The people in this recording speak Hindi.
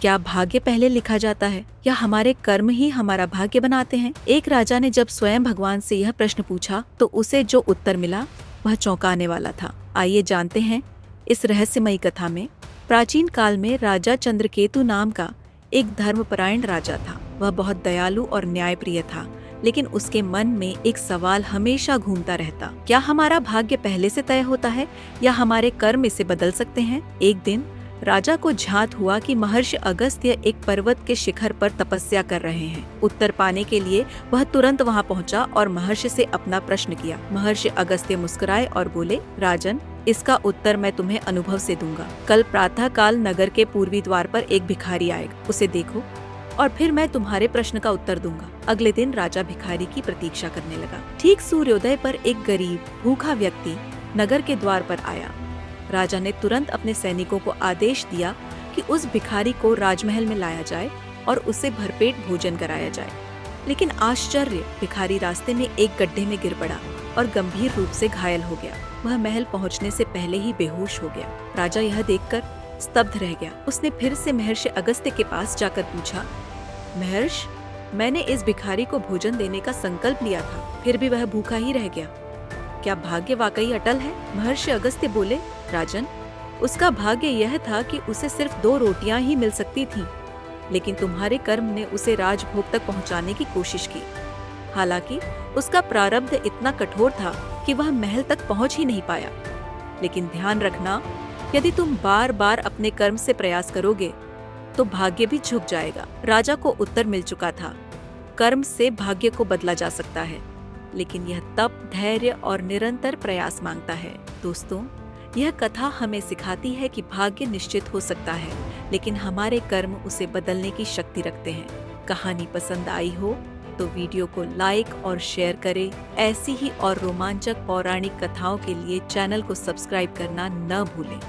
क्या भाग्य पहले लिखा जाता है या हमारे कर्म ही हमारा भाग्य बनाते हैं? एक राजा ने जब स्वयं भगवान से यह प्रश्न पूछा तो उसे जो उत्तर मिला वह चौंकाने वाला था। आइए जानते हैं इस रहस्यमयी कथा में। प्राचीन काल में राजा चंद्रकेतु नाम का एक धर्मपरायण राजा था। वह बहुत दयालु और न्यायप्रिय था, लेकिन उसके मन में एक सवाल हमेशा घूमता रहता, क्या हमारा भाग्य पहले से तय होता है या हमारे कर्म इसे बदल सकते हैं? एक दिन राजा को झात हुआ कि महर्षि अगस्त्य एक पर्वत के शिखर पर तपस्या कर रहे हैं। उत्तर पाने के लिए वह तुरंत वहां पहुंचा और महर्षि से अपना प्रश्न किया। महर्षि अगस्त्य मुस्कुराए और बोले, राजन, इसका उत्तर मैं तुम्हें अनुभव से दूंगा। कल प्रातः काल नगर के पूर्वी द्वार पर एक भिखारी आएगा, उसे देखो और फिर मैं तुम्हारे प्रश्न का उत्तर दूंगा। अगले दिन राजा भिखारी की प्रतीक्षा करने लगा। ठीक सूर्योदय पर एक गरीब भूखा व्यक्ति नगर के द्वार पर आया। राजा ने तुरंत अपने सैनिकों को आदेश दिया कि उस भिखारी को राजमहल में लाया जाए और उसे भरपेट भोजन कराया जाए। लेकिन आश्चर्य, भिखारी रास्ते में एक गड्ढे में गिर पड़ा और गंभीर रूप से घायल हो गया। वह महल पहुंचने से पहले ही बेहोश हो गया। राजा यह देखकर स्तब्ध रह गया। उसने फिर से महर्षि अगस्त्य के पास जाकर पूछा, महर्षि, मैंने इस भिखारी को भोजन देने का संकल्प लिया था, फिर भी वह भूखा ही रह गया। क्या भाग्य वाकई अटल है? महर्षि अगस्त्य बोले, राजन, उसका भाग्य यह था कि उसे सिर्फ 2 रोटियां ही मिल सकती थीं, लेकिन तुम्हारे कर्म ने उसे राजभोग तक पहुंचाने की कोशिश की। हालांकि उसका प्रारब्ध इतना कठोर था कि वह महल तक पहुंच ही नहीं पाया। लेकिन ध्यान रखना, यदि तुम बार बार अपने कर्म से प्रयास करोगे तो भाग्य भी झुक जाएगा। राजा को उत्तर मिल चुका था, कर्म से भाग्य को बदला जा सकता है, लेकिन यह तप, धैर्य और निरंतर प्रयास मांगता है। दोस्तों, यह कथा हमें सिखाती है कि भाग्य निश्चित हो सकता है, लेकिन हमारे कर्म उसे बदलने की शक्ति रखते हैं। कहानी पसंद आई हो तो वीडियो को लाइक और शेयर करें। ऐसी ही और रोमांचक पौराणिक कथाओं के लिए चैनल को सब्सक्राइब करना न भूलें।